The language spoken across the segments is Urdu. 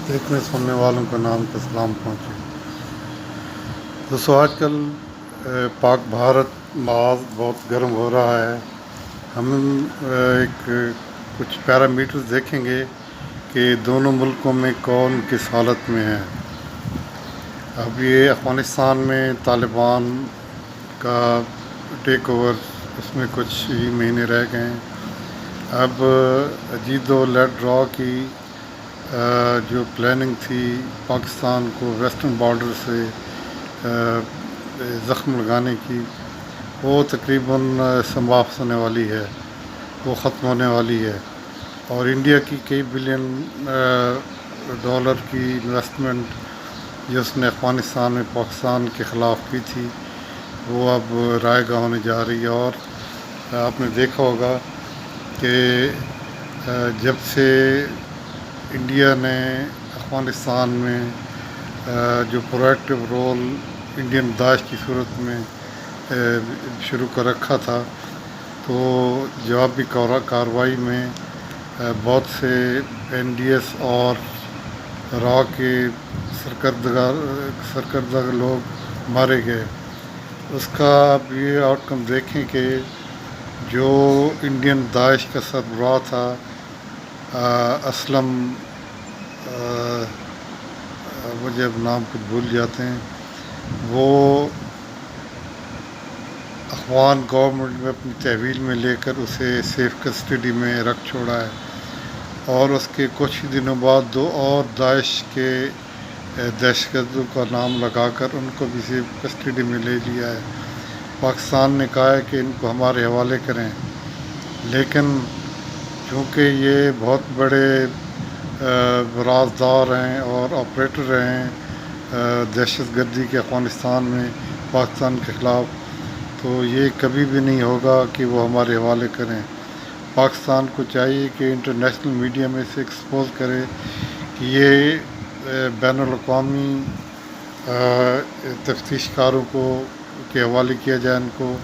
دیکھنے سننے والوں کا نام کا سلام پہنچے۔ دوستو آج کل پاک بھارت محاذ بہت گرم ہو رہا ہے۔ ہم ایک کچھ پیرامیٹرز دیکھیں گے کہ دونوں ملکوں میں کون کس حالت میں ہے۔ اب یہ افغانستان میں طالبان کا ٹیک اوور، اس میں کچھ ہی مہینے رہ گئے ہیں۔ اب اجیت دوول لیڈ را کی جو پلاننگ تھی پاکستان کو ویسٹرن بارڈر سے زخم لگانے کی، وہ تقریباً سماپت ہونے والی ہے، وہ ختم ہونے والی ہے۔ اور انڈیا کی کئی بلین ڈالر کی انویسٹمنٹ جو اس نے افغانستان میں پاکستان کے خلاف کی تھی، وہ اب رائے گاہ ہونے جا رہی ہے۔ اور آپ نے دیکھا ہوگا کہ جب سے انڈیا نے افغانستان میں جو پرویکٹیو رول انڈین داعش کی صورت میں شروع کر رکھا تھا، تو جوابی کارروائی میں بہت سے این ڈی ایس اور را کے سرکردہ لوگ مارے گئے۔ اس کا اب یہ آؤٹ کم دیکھیں کہ جو انڈین داعش کا سربراہ تھا اسلم، مجھے اب نام کچھ بھول جاتے ہیں، وہ افغان گورنمنٹ میں اپنی تحویل میں لے کر اسے سیف کسٹڈی میں رکھ چھوڑا ہے۔ اور اس کے کچھ ہی دنوں بعد دو اور داعش کے دہشت گردوں کا نام لگا کر ان کو بھی سیف کسٹڈی میں لے لیا ہے۔ پاکستان نے کہا ہے کہ ان کو ہمارے حوالے کریں، لیکن چونکہ یہ بہت بڑے رازدار ہیں اور آپریٹر ہیں دہشت گردی کے افغانستان میں پاکستان کے خلاف، تو یہ کبھی بھی نہیں ہوگا کہ وہ ہمارے حوالے کریں۔ پاکستان کو چاہیے کہ انٹرنیشنل میڈیا میں سے ایکسپوز کرے کہ یہ بین الاقوامی تفتیش کاروں کے حوالے کیا جائے ان کو،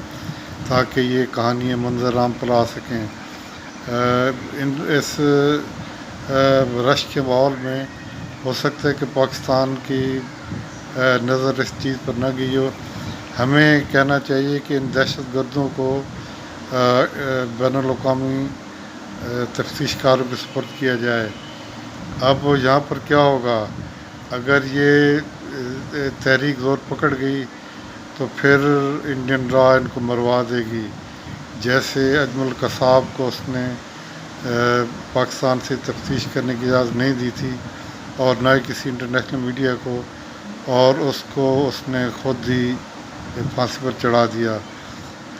تاکہ یہ کہانیاں منظر عام پر آ سکیں۔ اس رش کے ماحول میں ہو سکتا ہے کہ پاکستان کی نظر اس چیز پر نہ گئی ہو۔ ہمیں کہنا چاہیے کہ ان دہشت گردوں کو بین الاقوامی تفتیش کاروں کے سپرد کیا جائے۔ اب یہاں پر کیا ہوگا، اگر یہ تحریک زور پکڑ گئی تو پھر انڈین را ان کو مروا دے گی، جیسے اجمل قصاب کو اس نے پاکستان سے تفتیش کرنے کی اجازت نہیں دی تھی اور نہ ہی کسی انٹرنیشنل میڈیا کو، اور اس کو اس نے خود ہی پھانسی پر چڑھا دیا۔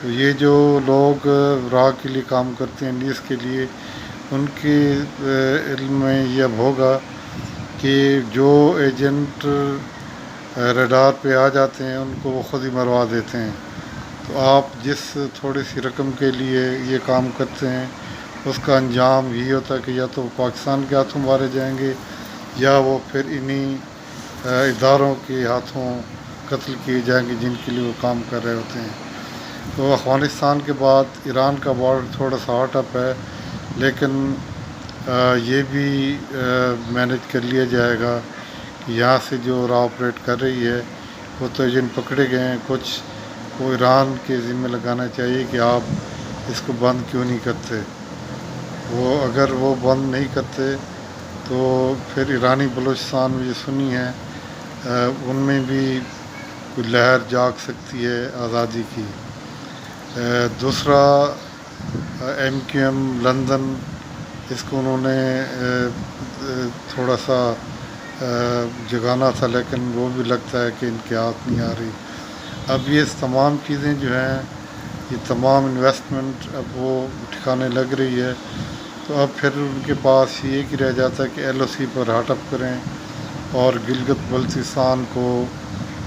تو یہ جو لوگ را کے لیے کام کرتے ہیں، انڈیز کے لیے، ان کے علم میں یہ اب ہوگا کہ جو ایجنٹ ریڈار پہ آ جاتے ہیں ان کو وہ خود ہی مروا دیتے ہیں۔ تو آپ جس تھوڑی سی رقم کے لیے یہ کام کرتے ہیں، اس کا انجام یہی ہوتا ہے کہ یا تو پاکستان کے ہاتھوں مارے جائیں گے، یا وہ پھر انہی اداروں کے ہاتھوں قتل کیے جائیں گے جن کے لیے وہ کام کر رہے ہوتے ہیں۔ تو افغانستان کے بعد ایران کا بارڈر تھوڑا سا ہاٹ اپ ہے، لیکن یہ بھی مینیج کر لیا جائے گا کہ یہاں سے جو را آپریٹ کر رہی ہے، وہ تو ایجنٹ پکڑے گئے ہیں، کچھ کو ایران کے ذمہ لگانا چاہیے کہ آپ اس کو بند کیوں نہیں کرتے۔ اگر وہ بند نہیں کرتے تو پھر ایرانی بلوچستان میں جو سنی ہیں ان میں بھی کوئی لہر جاگ سکتی ہے آزادی کی۔ دوسرا ایم کیو ایم لندن، اس کو انہوں نے تھوڑا سا جگانا تھا، لیکن وہ بھی لگتا ہے کہ ان کے ہاتھ نہیں آ رہی۔ اب یہ تمام چیزیں جو ہیں، یہ تمام انویسٹمنٹ اب وہ ٹھکانے لگ رہی ہے، تو اب پھر ان کے پاس یہ ایک ہی رہ جاتا ہے کہ ایل او سی پر ہٹ اپ کریں اور گلگت بلتستان کو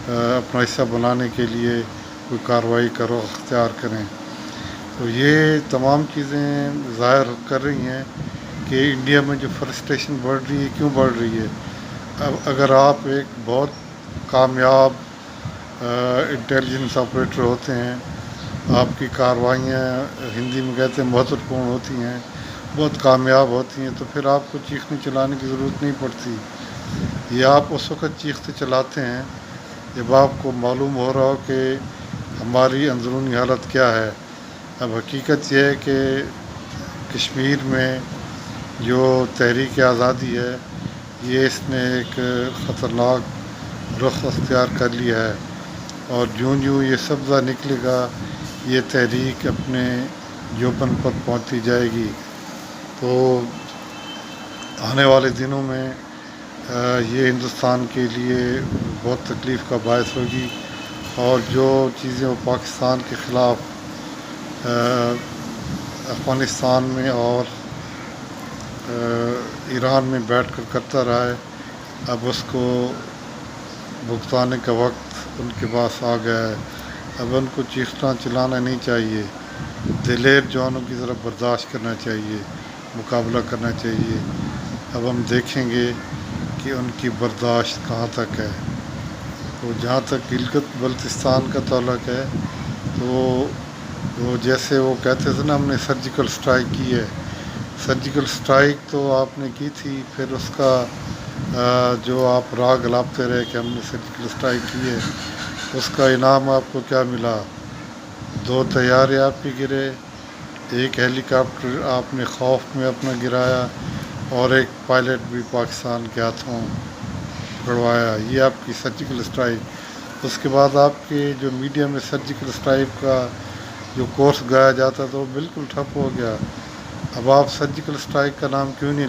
اپنا حصہ بنانے کے لیے کوئی کارروائی اختیار کریں۔ تو یہ تمام چیزیں ظاہر کر رہی ہیں کہ انڈیا میں جو فرسٹریشن بڑھ رہی ہے، کیوں بڑھ رہی ہے۔ اب اگر آپ ایک بہت کامیاب انٹیلیجنس آپریٹر ہوتے ہیں، آپ کی کارروائیاں ہندی میں کہتے ہیں مہتوپورن ہوتی ہیں، بہت کامیاب ہوتی ہیں، تو پھر آپ کو چیخنے چلانے کی ضرورت نہیں پڑتی۔ یہ آپ اس وقت چیختے چلاتے ہیں جب آپ کو معلوم ہو رہا ہو کہ ہماری اندرونی حالت کیا ہے۔ اب حقیقت یہ ہے کہ کشمیر میں جو تحریک آزادی ہے یہ اس نے ایک خطرناک رخ اختیار کر لیا ہے، اور جوں جوں یہ سبزہ نکلے گا یہ تحریک اپنے جوبن پر پہنچتی جائے گی۔ تو آنے والے دنوں میں یہ ہندوستان کے لیے بہت تکلیف کا باعث ہوگی، اور جو چیزیں وہ پاکستان کے خلاف افغانستان میں اور ایران میں بیٹھ کر کرتا رہا ہے، اب اس کو بھگتانے کا وقت ان کے پاس آ گیا ہے۔ اب ان کو چیخنا چلانا نہیں چاہیے، دلیر جوانوں کی طرح برداشت کرنا چاہیے، مقابلہ کرنا چاہیے۔ اب ہم دیکھیں گے کہ ان کی برداشت کہاں تک ہے۔ تو جہاں تک گلگت بلتستان کا تعلق ہے، تو وہ جیسے وہ کہتے تھے نا ہم نے سرجیکل اسٹرائک کی ہے، سرجیکل اسٹرائک تو آپ نے کی تھی، پھر اس کا جو آپ راگ الاپتے رہے کہ ہم نے سرجیکل اسٹرائک کی ہے، اس کا انعام آپ کو کیا ملا؟ 2 طیارے آپ کے گرے، ایک ہیلی کاپٹر آپ نے خوف میں اپنا گرایا، اور ایک پائلٹ بھی پاکستان کے ہاتھوں پکڑوایا۔ یہ آپ کی سرجیکل اسٹرائک۔ اس کے بعد آپ کے جو میڈیا میں سرجیکل اسٹرائک کا جو کورس گایا جاتا تھا وہ بالکل ٹھپ ہو گیا۔ اب آپ سرجیکل اسٹرائک کا نام کیوں نہیں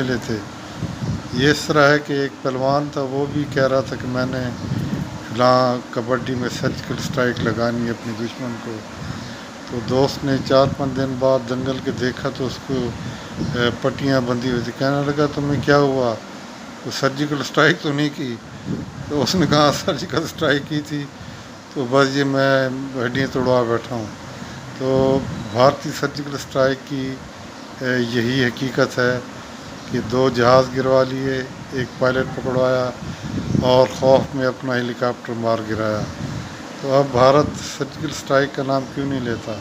لیتے؟ یہ اس طرح ہے کہ ایک پہلوان تھا، وہ بھی کہہ رہا تھا کہ میں نے فلاں کبڈی میں سرجیکل اسٹرائک لگانی ہے اپنے دشمن کو۔ تو دوست نے 4-5 دن بعد دنگل کے دیکھا تو اس کو پٹیاں بندھی ہوئی تھی، کہنے لگا تمہیں کیا ہوا؟ تو سرجیکل اسٹرائک تو نہیں کی؟ تو اس نے کہا سرجیکل اسٹرائک کی تھی، تو بس یہ میں ہڈیاں توڑوا بیٹھا ہوں۔ تو بھارتی سرجیکل اسٹرائک کی یہی حقیقت ہے کہ 2 جہاز گروا لیے، ایک پائلٹ پکڑوایا، اور خوف میں اپنا ہیلی کاپٹر مار گرایا۔ تو اب بھارت سرجیکل اسٹرائک کا نام کیوں نہیں لیتا؟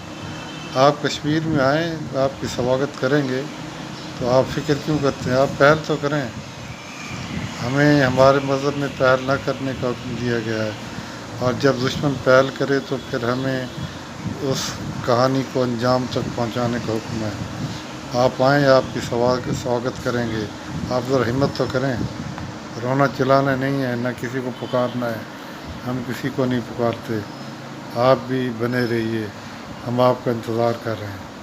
آپ کشمیر میں آئیں، آپ کی سواگت کریں گے، تو آپ فکر کیوں کرتے ہیں؟ آپ پہل تو کریں۔ ہمیں ہمارے مذہب میں پہل نہ کرنے کا حکم دیا گیا ہے، اور جب دشمن پہل کرے تو پھر ہمیں اس کہانی کو انجام تک پہنچانے کا حکم ہے۔ آپ آئیں، آپ کی سواگت کریں گے۔ آپ ذرا ہمت تو کریں، رونا چلانا نہیں ہے، نہ کسی کو پکارنا ہے، ہم کسی کو نہیں پکارتے۔ آپ بھی بنے رہیے، ہم آپ کا انتظار کر رہے ہیں۔